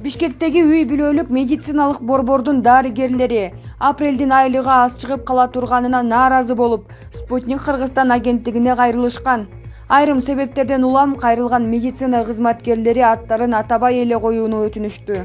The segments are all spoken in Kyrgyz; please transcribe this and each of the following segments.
Бишкектеги үй бүлөлүк медициналык борбордун дарыгерлери апрелдин айлыгы аз чыгып кала турганына нааразы болуп, Спутник Кыргызстан агенттигине кайрылышкан. Айрым себептерден улам кайрылган медицина кызматкерлери аттарын атабай эле коюуну өтүнүштү.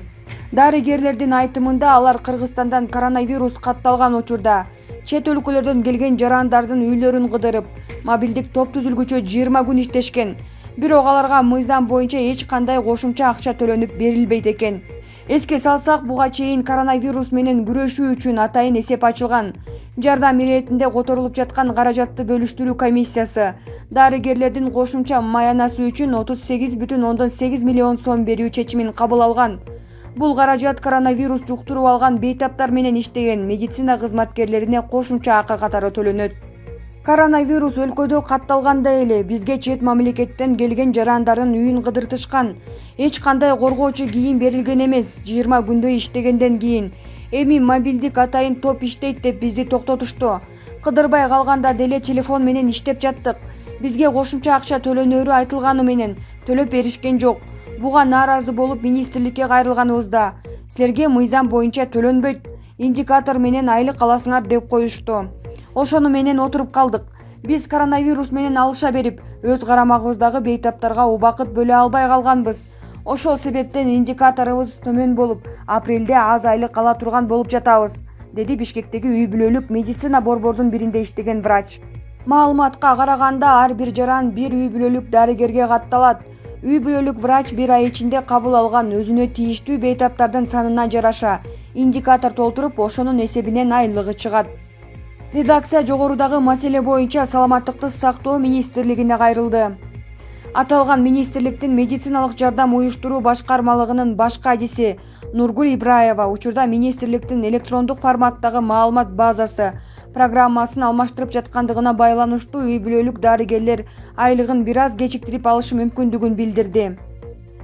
Дарыгерлердин айтымында алар Кыргызстандан коронавирус катталган учурда чет өлкөлөрдөн келген жарандардын үйлөрүн кыдырып, мобилдик топ түзүлгүчө 20 күн иштешкен. Бирок аларга мыйзам боюнча эч кандай кошумча акча төлөнүп берилбейт экен. Эске салсак, буга чейин коронавирус менен күрөшүү үчүн атайын эсеп ачылган. Жардам иретинде которулуп жаткан каражатты бөлүштүрүү комиссиясы дарыгерлердин кошумча маянасы үчүн 38,8 миллион сом берүү чечимин кабыл алган. Бул каражат коронавирус жуктуруп алган бейтаптар менен иштеген медицина кызматкерлерине кошумча акы катары төлөнөт. Коронавирус өлкөдө катталгандай эле бизге чет мамлекеттен келген жарандардын үйүн кыдыртышкан. Эч кандай коргоочу кийим берилген эмес. 20 күндөй иштегенден кийин эми мобилдик атайын топ иштейт деп бизди токтотушту. Кыдырбай калганда деле телефон менен иштеп жаттык. Бизге кошумча акча төлөнөрү айтылганы менен төлөп беришкен жок. Буга нааразы болуп министрликке кайрылганыбызда силерге мыйзам боюнча төлөнбөйт, индикатор менен айлык аласыңар деп коюшту. Ошону менен отуруп калдык. Биз коронавирус менен алыша берип, өз карамагыбыздагы бейтаптарга убакыт бөлө албай калганбыз. Ошол себептен индикаторубуз төмөн болуп, апрелде аз айлык ала турган болуп жатабыз, деди Бишкектеги үй бүлөлүк медицина борбордун биринде иштеген врач. Маалыматка караганда, ар бир жаран бир үй бүлөлүк дарыгерге катталат. Үй бүлөлүк врач бир ай ичинде кабыл алган өзүнө тийиштүү бейтаптардын санына жараша индикатор толтуруп, ошонун эсебинен айлыгы чыгат. Редакция жогорудагы маселе боюнча Саламаттыкты сактоо министрлигине кайрылды. Аталган министрликтин медициналык жардам уюштуруу башкармалыгынын баш кадиси Нургул Ибраева учурда министрликтин электрондук форматтагы маалымат базасы программасын алмаштырып жаткандыгына байланыштуу үй бүлөлүк дарыгерлер айлыгын бир аз кечиктирип алышы мүмкүндүгүн билдирди.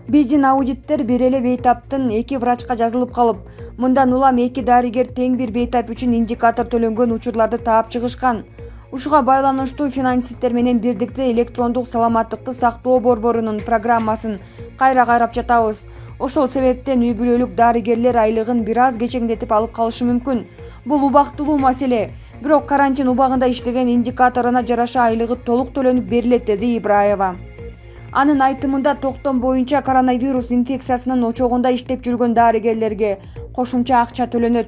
Биздин аудиттер бир эле бейтаптын 2 врачка жазылып калып, мындан улам 2 дарыгер тең бир бейтап үчүн индикатор төлөнгөн учурларды таап чыгышкан. Ушуга байланыштуу финансисттер менен бирдикте электрондук саламаттыкты сактоо борборунун программасын кайра карап жатабыз. Ошол себептен үй бүлөлүк дарыгерлер айлыгын бир аз кечеңдетип алып калышы мүмкүн. Бул убактылуу маселе, бирок карантин убагында иштеген индикаторуна жараша айлыгы толук төлөнүп берилет, деди Ибраева. Анын айтымында токтом боюнча коронавирус инфекциясынын очогунда иштеп жүргөн дарыгерлерге кошумча акча төлөнөт.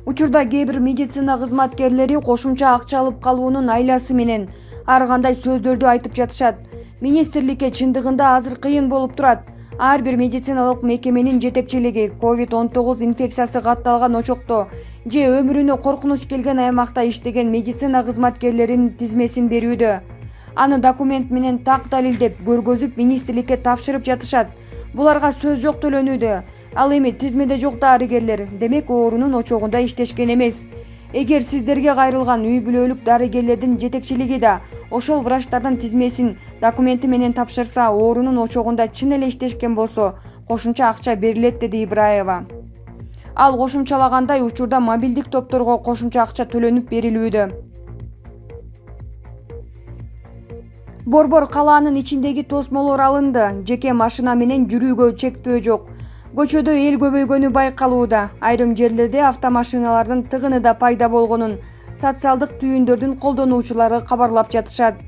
Учурда кээ бир медицина кызматкерлери кошумча акча алып калуунун айласы менен ар кандай сөздөрдү айтып жатышат. Министрликке чындыгында азыр кыйын болуп турат. Ар бир медициналык мекеменин жетекчилиги COVID-19 инфекциясы катталган очокто же өмүрүнө коркунуч келген аймакта иштеген медицина кызматкерлеринин тизмесин берүүдө. Аны документ менен так далилдеп, көргөзүп министрликке тапшырып жатышат. Буларга сөз жок төлөнүүдө. Ал эми тизмеде жок дарыгерлер, демек оорунун очогунда иштешкен эмес. Эгер сиздерге кайрылган үй бүлөлүк дарыгерлердин жетекчилиги да ошол врачтардын тизмесин документи менен тапшырса, оорунун очогунда чын эле иштешкен болсо, кошумча акча берилет, деди Ибраева. Ал кошумчалагандай, учурда мобилдик топторго кошумча акча төлөнүп берилүүдө. Борбор калаанын ичиндеги тосмолор алынды. Жеке машина менен жүрүүгө чектөө жок. Көчөдө эл көбөйгөнү байкалууда. Айрым жерлерде автомашиналардын тыгыны да пайда болгонун социалдык түйүндөрдүн колдонуучулары кабарлап жатышат.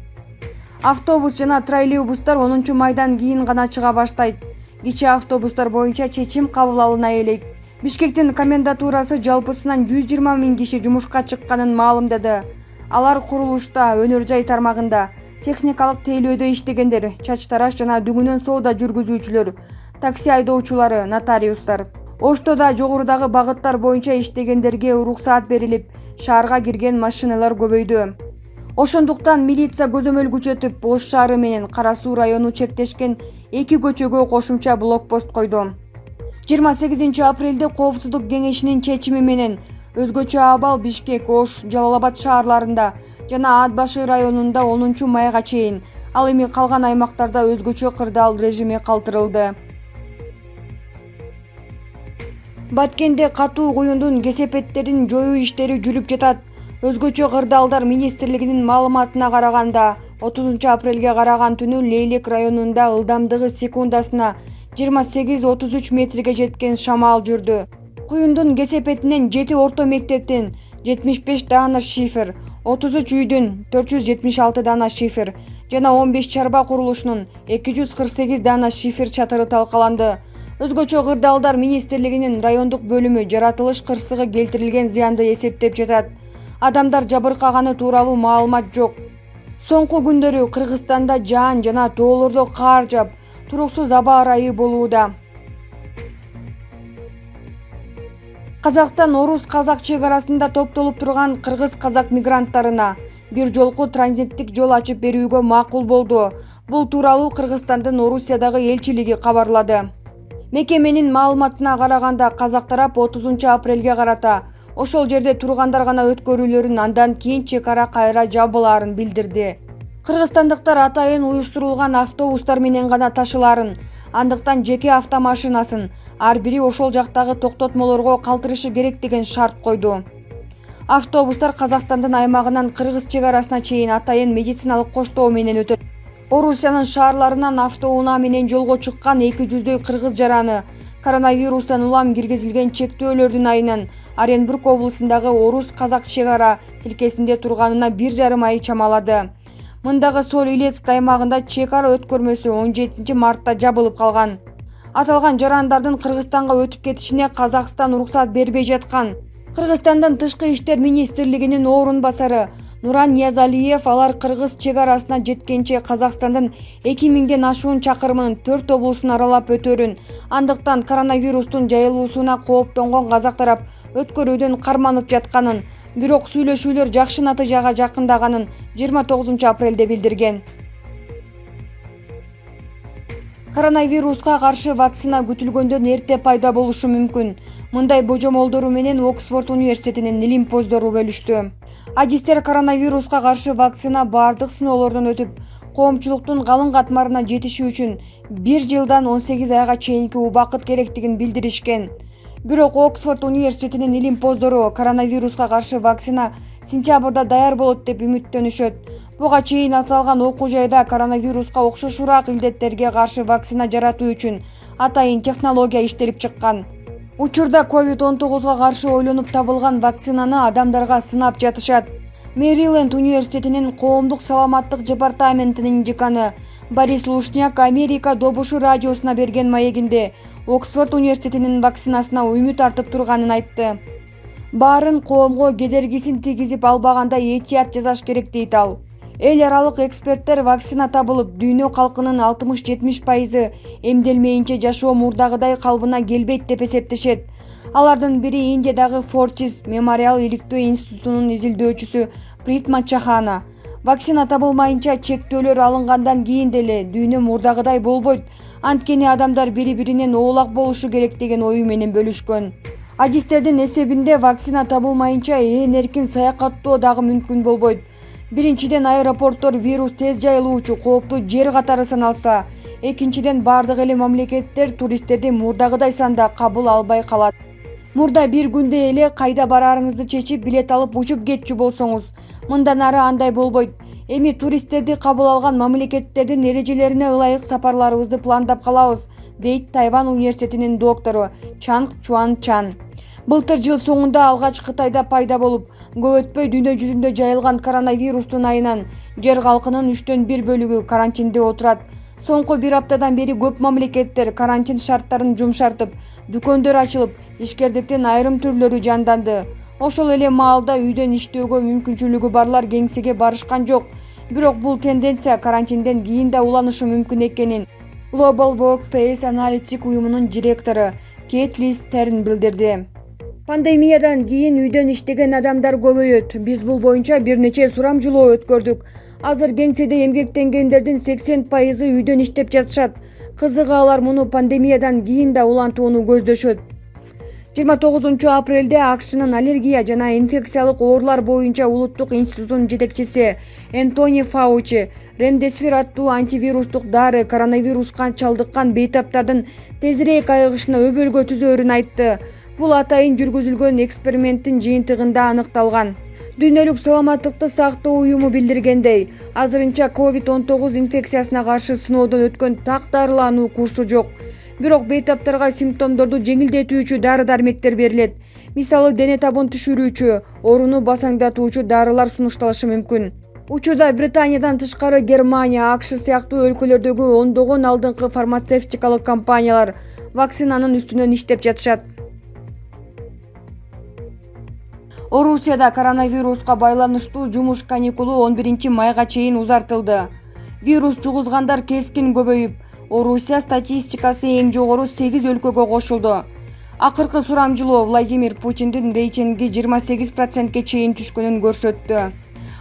Автобус жана троллейбустар 10 майдан кийин гана чыга баштайт. Кичи автобустар боюнча чечим кабыл алына элек. Бишкектин комендатурасы жалпысынан 120 000 киши жумушка чыкканын маалымдады. Алар курулушта, өнөр жай тармагында, техникалык тейлөөдө иштегендер, чач тараш жана дүңүнөн соода жүргүзүүчүлөр, такси айдоочулары, нотариустар. Оштодо жогорудагы багыттар боюнча иштегендерге уруксаат берилип, шаарга кирген машиналар көбөйдү. Ошондуктан милиция көзөмөл күчөтүп, Ош шаары менен Кара Суу району чектешкен 2 көчөгө кошумча блокпост койду. 28 апрелде Коопсуздук кеңешинин чечими менен өзгөчө абал Бишкек, Ош, Жалал Абад шаарларында жана Ат Башы районунда 10 майга чейин, ал эми калган аймактарда өзгөчө кырдаал режими калтырылды. Баткенде катуу куюндун кесепеттерин жоюу иштери жүрүп жатат. Өзгөчө кырдаалдар министрлигинин маалыматына караганда, 30 апрелге караган түнү Лейлек районунда ылдамдыгы секундасына 28-33 метрге жеткен шамал жүрдү. Куюндун кесепетинен 7 орто мектептин 75 даана шифр, 33 үйдүн 476 даана шифр жана 15 чарба курулушунун 248 даана шифр чатыры талкаланды. Өзгөчө кырдаалдар министрлигинин райондук бөлүмү жаратылыш кырсыгы келтирилген зыянды эсептеп жатат. Адамдар жабыркаганы тууралуу маалымат жок. Соңку күндөрү Кыргызстанда жаан жана тоолордо кар жаап, туруксуз аба ырайы болууда. Казакстан-Орус-Казак чек арасында топтолуп турган кыргыз-казак мигранттарына бир жолку транзиттик жол ачып берүүгө макул болду. Бул тууралуу Кыргызстандын Орусиядагы элчилиги кабарлады. Мекеменин маалыматына караганда, казак тарап 30 апрелге карата ошол жерде тургандар гана өткөрүүлөрүн, андан кийин чек ара кайра жабылаарын билдирди. Кыргызстандыктар атайын уюштурулган автобустар менен гана ташылаарын, андыктан жеке автомашинасын ар бири ошол жактагы токтотмолорго калтырышы керек деген шарт койду. Автобустар Казакстандын аймагынан Кыргыз чек арасына чейин атайын медициналык коштоо менен өтөт. Орусиянын шаарларынан автоунаа менен жолго чыккан 200дөй кыргыз жараны коронавирустан улам киргизилген чектөөлөрдүн айынан Оренбург облусундагы Орус-Казак чек ара тилкесинде турганына 1,5 ай чамалады. Мындагы Соль-Илецк аймагында чек ара өткөрмөсү 17 мартта жабылып калган. Аталган жарандардын Кыргызстанга өтүп кетишине Казакстан уруксат бербей жаткан. Кыргызстандын Тышкы иштер министрлигинин орун басары Нуран Ниязалиев алар кыргыз чек арасына жеткенче Казакстандын 2000ден ашуун чакырымынын 4 облусун аралап өтөрүн, андыктан коронавирустун жайылуусуна кооптонгон казак тарап өткөрүүдөн карманып жатканын, бирок сүйлөшүүлөр жакшы натыйжага жакындаганын 29 апрелде билдирген. Коронавируска каршы вакцина күтүлгөндөн эрте пайда болушу мүмкүн. Мындай божомолдору менен Оксфорд университетинин илим-поздору бөлүштү. Адистер коронавируска каршы вакцина бардык сыноолордон өтүп, коомчулуктун калың катмарына жетиши үчүн 1 жылдан 18 айга чейинки убакыт керектигин билдиришкен. Бирок Оксфорд университетинин илим-поздору коронавируска каршы вакцина сентябрда даяр болот деп үмүттөнүшөт. Буга чейин аталган окуу жайда коронавируска окшошураак илдеттерге каршы вакцина жаратуу үчүн атайын технология иштелип чыккан. Учурда COVID-19 каршы ойлонуп табылган вакцинаны адамдарга сынап жатышат. Мэриленд университетинин коомдук саламаттык департаментинин деканы Борис Лушняк Америка добушу радиосуна берген маегинде Оксфорд университетинин вакцинасына үмүт артып турганын айтты. Баарын коомго кедергисин тийгизип албагандай этият жасаш керек дейт ал. Эл аралык эксперттер вакцина табылып, дүйнө калкынын 60-70% эмделмейинче жашоо мурдагыдай калыбына келбейт деп эсептешет. Алардын бири Индиядагы Fortis Memorial иликтөө институтунун изилдөөчүсү Притма Чахана. Вакцина табылмайынча чектөөлөр алынгандан кийин деле дүйнө мурдагыдай болбойт, анткени адамдар бири-биринен оолак болушу керек деген ою менен бөлүшкөн. Адистердин эсебинде вакцина табылмайынча ээн эркин саякаттоо дагы мүмкүн болбойт. Биринчиден, аэропорттор вирус тез жайылуучу кооптуу жер катары саналса, экинчиден бардык эле мамлекеттер туристтерди мурдагыдай санда кабыл албай калат. Мурда бир күндө эле кайда барарыңызды чечип билет алып учуп кетчү болсоңуз, мындан ары андай болбойт. Эми туристтерди кабыл алган мамлекеттердин эрежелерине ылайык сапарларыбызды пландап калабыз, дейт Тайвань университетинин доктору Чанг Чуан Чан. Былтыр жыл соңунда алгач Кытайда пайда болуп, көп өтпөй дүйнө жүзүндө жайылган коронавирустун айынан жер калкынын 1/3 бөлүгү карантинде отурат. Соңку бир аптадан бери көп мамлекеттер карантин шарттарын жумшартып, дүкөндөр ачылып, ишкердиктин айрым түрлөрү жанданды. Ошол эле маалда үйдөн иштөөгө мүмкүнчүлүгү барлар кеңсеге барышкан жок. Бирок бул тенденция карантинден кийин да уланышы мүмкүн экенин Global Workplace Analytics уюмунун директору Кейт Лиз Терн билдирди. Пандемиядан кийин үйдөн иштеген адамдар көбөйөт. Биз бул боюнча бир нече сурамжылоо өткөрдүк. Азыр кеңседе эмгектенгендердин 80% үйдөн иштеп жатышат. Кызыгы алар муну пандемиядан кийин да улантууну көздөшөт. 29 апрелде АКШнын аллергия жана инфекциялык оорулар боюнча улуттук институтунун жетекчиси Энтони Фаучи ремдесивир аттуу антивирустук дары коронавируска чалдыккан бейтаптардын тезирээк айыгышына өбөлгө түзөөрүн айтты. Бул атайын жүргүзүлгөн эксперименттин жыйынтыгында аныкталган. Дүйнөлүк саламаттыкты сактоо уюму билдиргендей, азырынча COVID-19 инфекциясына каршы сыноодон өткөн так дарылануу курсу жок. Бирок бейтаптарга симптомдорду жеңилдетүүчү дары-дармектер берилет. Мисалы дене табын түшүрүүчү, ооруну басаңдатуучу дарылар сунушталышы мүмкүн. Учурда Британиядан тышкары Германия, АКШ сыяктуу өлкөлөрдөгү ондогон алдыңкы фармацевтикалык компаниялар вакцинанын үстүнөн иштеп жатышат. Орусияда коронавируска байланыштуу жумуш каникулу 11-майга чейин узартылды. Вирус жугузгандар кескин көбөйүп, Орусия статистикасы эң жогору 8 өлкөгө кошулду. Акыркы сурамжылоо Владимир Путиндин рейтинги 28%ке чейин түшкөнүн көрсөттү.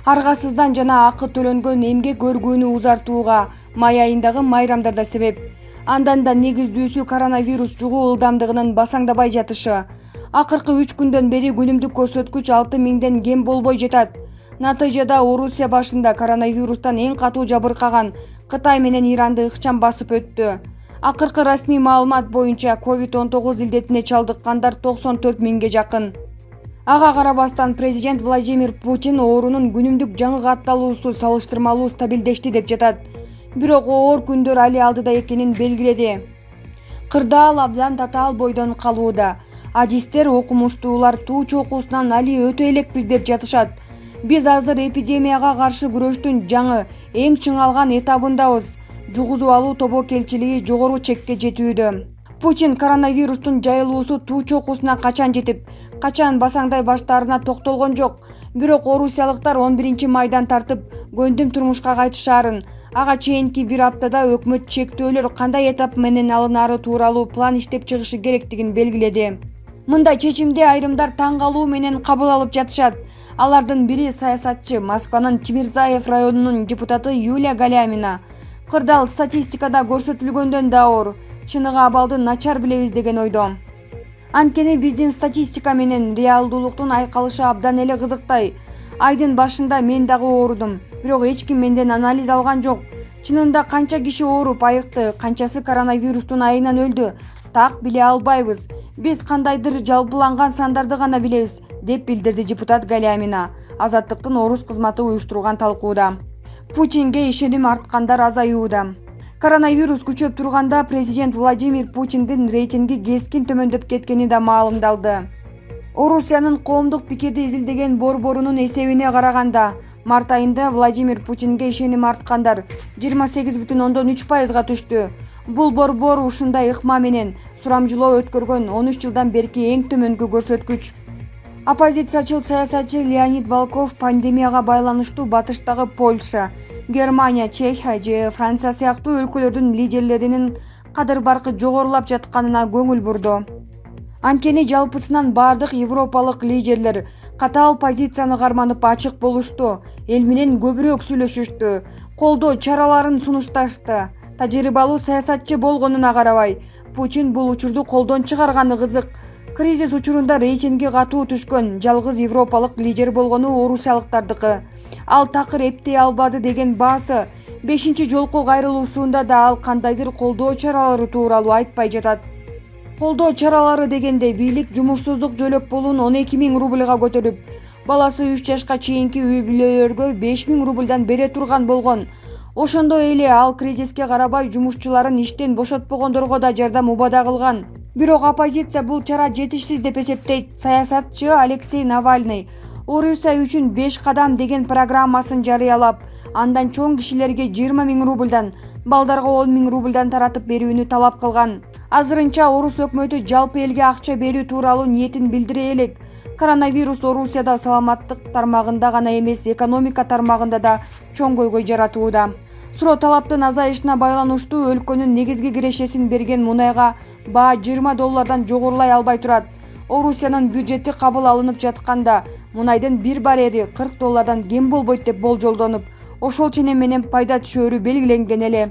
Аргасыздан жана акы төлөнгөн эмгек өргүүнү узартууга май айындагы майрамдарда себеп. Андан да негиздүүсү коронавирус жугуу ылдамдыгынын басаңдабай жатышы. Акыркы 3 күндөн бери күнүмдүк көрсөткүч 6000ден кем болбой жатат. Натыйжада Орусия башында коронавирустан эң катуу жабыркаган Кытай менен Иранды ыкчам басып өттү. Акыркы расмий маалымат боюнча COVID-19 илдетине чалдыккандар 94 миңге жакын. Ага карабастан президент Владимир Путин оорунун күнүмдүк жаңы катталуусу салыштырмалуу стабилдешти деп жатат. Бирок оор күндөр али алдыда экенин белгиледи. Кырдаал абдан татаал бойдон калууда. Адистер, окумуштуулар туу чокусунан али өтө элекпиз деп жатышат. Биз азыр эпидемияга каршы күрөштүн жаңы, эң чыңалган этабындабыз. Жугузуп алуу тобокелчилиги жогору чекке жетүүдө. Путин коронавирустун жайылуусу туу чокусуна качан жетип, качан басаңдай баштаарына токтолгон жок. Бирок орусиялыктар 11-майдан тартып көндүм турмушка кайтышаарын, ага чейинки бир аптада өкмөт чектөөлөр кандай этап менен алынары тууралуу план иштеп чыгышы керектигин белгиледи. Мындай чечимди айрымдар таң калуу менен кабыл алып жатышат. Алардын бири саясатчы, Москванын Тимирзаев районунун депутаты Юлия Галямина. Кырдаал статистикада көрсөтүлгөндөн да оор, чыныгы абалды начар билебиз деген ойдо. Анткени биздин статистика менен реалдуулуктун айкалышы абдан эле кызыктай. Айдын башында мен дагы оорудум, бирок эч ким менден анализ алган жок. Чынында канча киши ооруп айыкты, канчасы коронавирустун айынан өлдү, так биле албайбыз. Биз кандайдыр жалпыланган сандарды гана билебиз, деп билдирди депутат Галямина, Азаттыктын орус кызматы уюштурган талкууда. Путинге ишеним арткандар азаюуда. Коронавирус күчөп турганда президент Владимир Путиндин рейтинги кескин төмөндөп кеткени да маалымдалды. Орусиянын коомдук пикирди изилдеген борборунун эсебине караганда, март айында Владимир Путинге ишеним арткандар 28,3%га түштү. Бул борбор ушундай ыкма менен сурамжылоо өткөргөн 13 жылдан берки эң төмөнкү көрсөткүч. Оппозициячыл саясатчы Леонид Волков пандемияга байланыштуу батыштагы Польша, Германия, Чехия же Франция сыяктуу өлкөлөрдүн лидерлеринин кадыр-баркы жогорулап жатканына көңүл бурду. Анткени жалпысынан бардык европалык лидерлер катаал позицияны карманып ачык болушту, эл менен көбүрөөк сүйлөшүштү, колдоо чараларын сунушташты. Тажрыйбалуу саясатчы болгонуна карабай, Путин бул учурду колдон чыгарганы кызык. Кризис учурунда рейтинги катуу түшкөн жалгыз европалык лидер болгону орусиялыктардыкы. Ал такыр эптей албады деген баасы 5-жолку кайрылуусунда да ал кандайдыр колдоо чаралары тууралуу айтпай жатат. Колдоо чаралары дегенде бийлик жумушсуздук жөлөк пулун 12 000 рубльга көтөрүп, баласы 3 жашка чейинки үй бүлөлөргө 5 000 рубльдан бере турган болгон. Ошондой эле ал кризиске карабай жумушчуларын иштен бошотпогондорго да жардам убада кылган. Бирок оппозиция бул чара жетишсиз деп эсептейт. Саясатчы Алексей Навальный Орусия үчүн 5 кадам деген программасын жарыялап, андан чоң кишилерге 20 000 рубльдан, балдарга 10 000 рубльдан таратып берүүнү талап кылган. Азырынча орус өкмөтү жалпы элге акча берүү тууралуу ниетин билдире элек. Коронавирус Орусияда саламаттык тармагында гана эмес, экономика тармагында да чоң көйгөй жаратууда. Суроо талаптын азайышына байланыштуу өлкөнүн негизги кирешесин берген мунайга баа $20 жогорулай албай турат. Орусиянын бюджети кабыл алынып жатканда мунайдын бир баррели $40 кем болбойт деп болжолдонуп, ошол ченем менен пайда түшөөрү белгиленген эле.